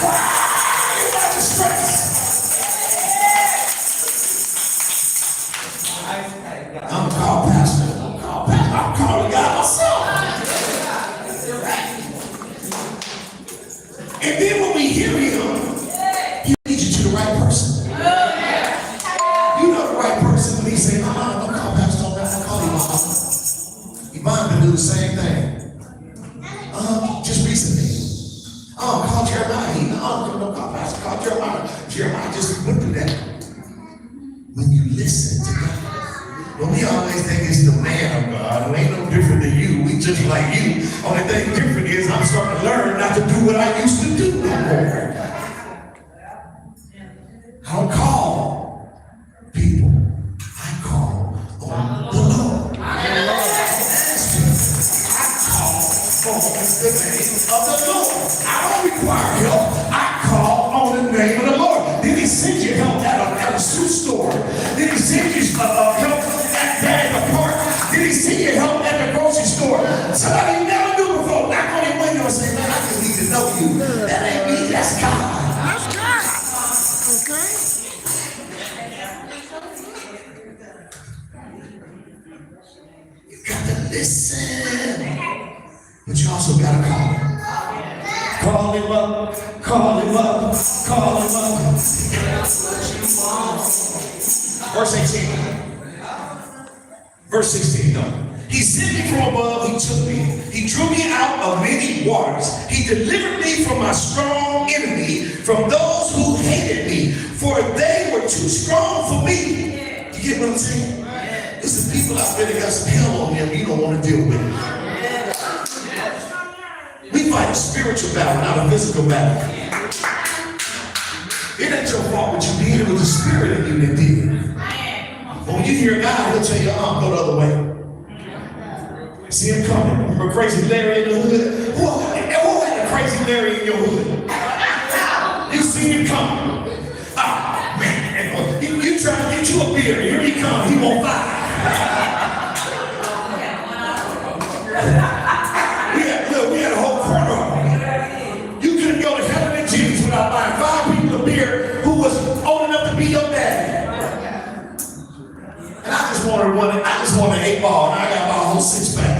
Why you got the stress? I'm called pastor. I'm calling God myself. And then when we hear him, he leads you to the right person. You know the right person when he say, don't call pastor, don't call Yvonne. Yvonne can do the same thing. Just recently. Call Jeremiah. Don't call pastor, call Jeremiah. Jeremiah just went through that. When you listen to God. But we always think it's the man of God who ain't no different than you. We just like you. Only thing different is I'm starting to learn not to do what I used to do no more. I don't call people. I call on the Lord. I call on the name of the Lord. I don't require help. I call on the name of the Lord. Then he sends you help at a shoe store. Then he sends you help at the park. Did he see your help at the grocery store? Somebody you never knew before. Knock on your window and say, man, I just need to know you. That ain't me, that's God. That's God. Okay? You got to listen. But you also got to call him. Call him up. Call him up. Call him up. Verse 18. Verse 16, no. He sent me from above, he took me. He drew me out of many waters. He delivered me from my strong enemy, from those who hated me, for they were too strong for me. You get what I'm saying? There's some people out there that got some hell on them you don't want to deal with. We fight a spiritual battle, not a physical battle. It ain't your fault what you did, it was the spirit in you that did. But when you hear God, he'll tell you, go the other way. See him coming. Remember Crazy Larry in the hood? Who had a Crazy Larry in your hood? You see him coming. Man. You try to get you a beer. Here he comes. He won't buy. We had a whole corner. You couldn't go to heaven and Jesus without buying 5 people a beer who was old enough to be your daddy. And I just wanted an 8 ball, and I got my whole 6-pack.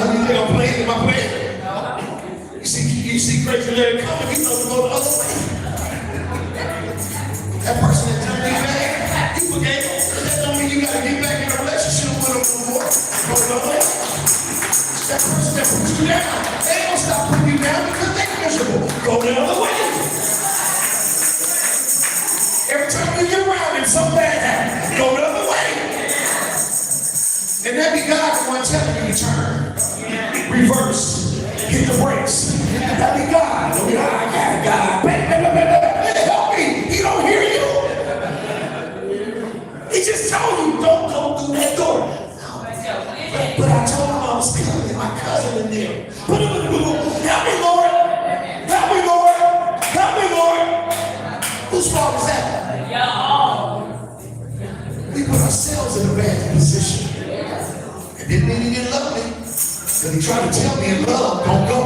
You think I'm playing? Am I playing? You see Crazy Larry coming, he knows to go the other way. That person that turned you back, you forgave him. That don't mean you got to get back in a relationship with him no more. Go the other way. That person that puts you down, they don't stop putting you down because they're miserable. Go the other way. Every time you get around and something bad happens, go the other way. And that be God the one telling you to turn. Reverse. Hit the brakes. That be God. I got it, God. Help me. He don't hear you. He just told you, don't go through that door. But I told him I was coming, my cousin in there. Help me, Lord. Help me, Lord. Help me, Lord. Whose fault is that? We put ourselves in a bad position. It didn't mean he didn't love me. But he tried to tell me in love, don't go.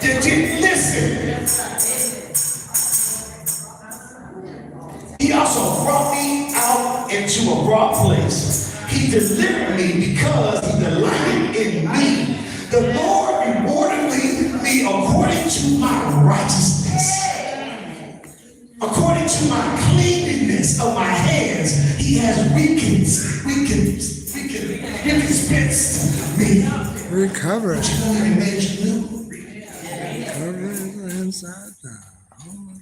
Did you listen? He also brought me out into a broad place. He delivered me because he delighted in me. The Lord rewarded me according to my righteousness. According to my cleanliness of my hands, he has recompensed me. Recover. He made you new. Recover inside down.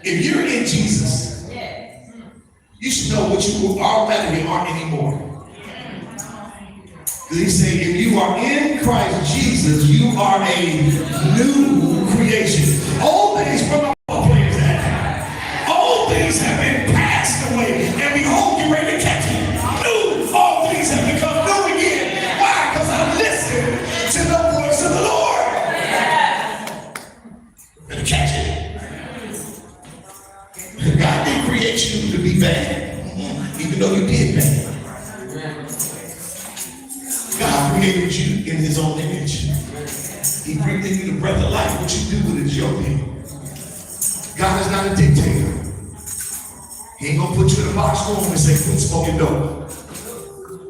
If you're in Jesus, you should know what you automatically aren't anymore. Because he said, if you are in Christ Jesus, you are a new creation. All things from our place that. All things have been passed away, and behold, you're ready to catch it. New, all things have become new again. Why? Because I listened to the voice of the Lord. Better catch it. God didn't create you to be bad, even though you did bad. created you in his own image. He breathed in you the breath of life. What you do with it is your thing. God is not a dictator. He ain't gonna put you in a box room and say, quit smoking dope.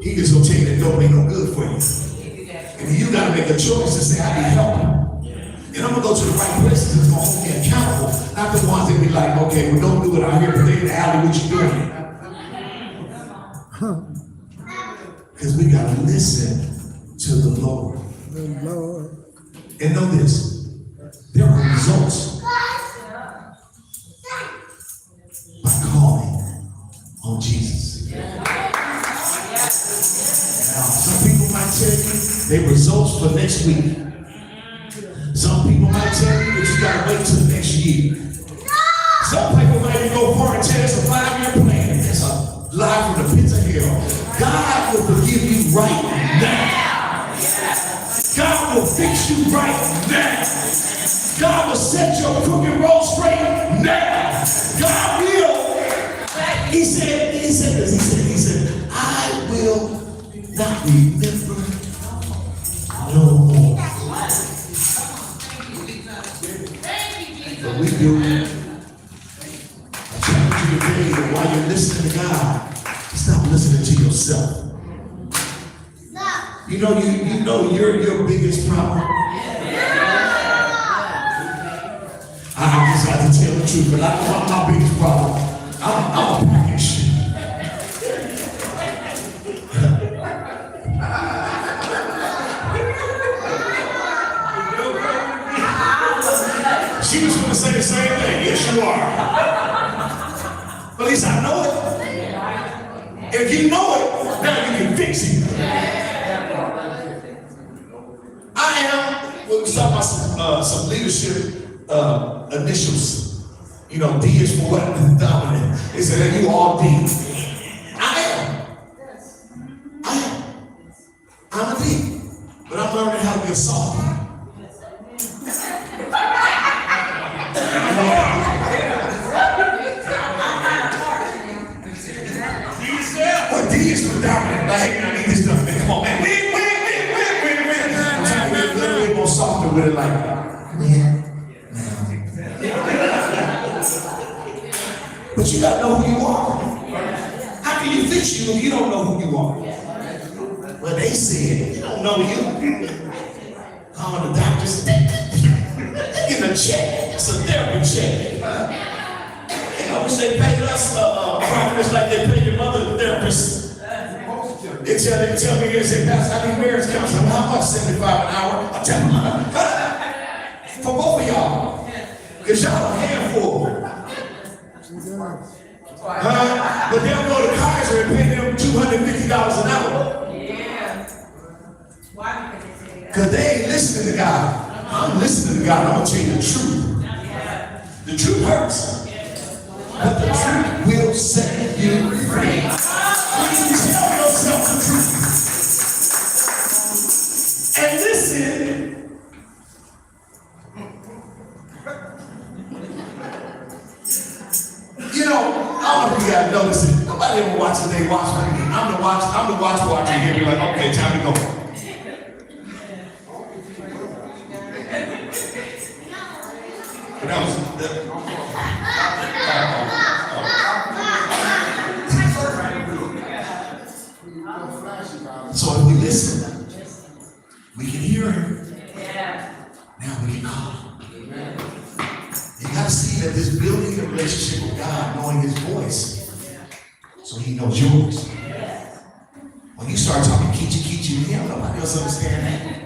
He just gonna tell you that dope ain't no good for you. And you gotta make a choice and say, I need help. And I'm gonna go to the right places that's gonna hold me accountable, not the ones that be like, okay, well, don't do it out here, play in the alley, what you doing? Because we gotta listen to the Lord. The Lord. And know this, there are results by calling on Jesus. Now, some people might tell you they results for next week. Some people might tell you that you gotta wait till next year. Some people might even go far and tell us a 5-year plan. It's a lie from the pits of hell. God will forgive you right now. God will fix you right now. God will set your crooked road straight now. God will. He said, I will not remember no more. But we do. I challenge you today that while you're listening to God, stop listening to yourself. You know you're your biggest problem. I just have to tell the truth, but I know I'm my biggest problem. I'm a package. She was going to say the same thing. Yes, you are. But at least I know it. If you know it, now you can fix it. I am, we'll talk about some leadership initials. You know, D is for what? Dominant. They said, hey, you all D. I am. I'm a D. But I'm learning how to be a soft. Well, D is for dominant. Like, hey, I need this stuff. Man, come on, man. Win. I'm trying to get a little bit more softer with it, like, man. But you gotta know who you are. How can you fix you if you don't know who you are? Well, they said, you don't know you. Calling the doctors, getting a check. It's a therapy check. And I wish they paid us prophets like they paid your mother the therapist. They tell me, they say, Pastor, I need marriage counseling. How much? $75 an hour? I tell them, for both of y'all. Because y'all a handful. But they'll go to Kaiser and pay them $250 an hour. Yeah. Why? Because they ain't listening to God. I'm listening to God. I'm going to tell you the truth. The truth hurts. But the truth will set you free. When you tell yourself the truth. And listen. You know, I don't know if you guys notice it. Nobody ever watches They Watch with me. I'm the watch watcher here. You're like, okay, time to go. But that was so if we listen, we can hear him. Now we can call him. You got to see that this building a relationship with God, knowing his voice, so he knows yours. When you start talking keechi, nobody else understands that.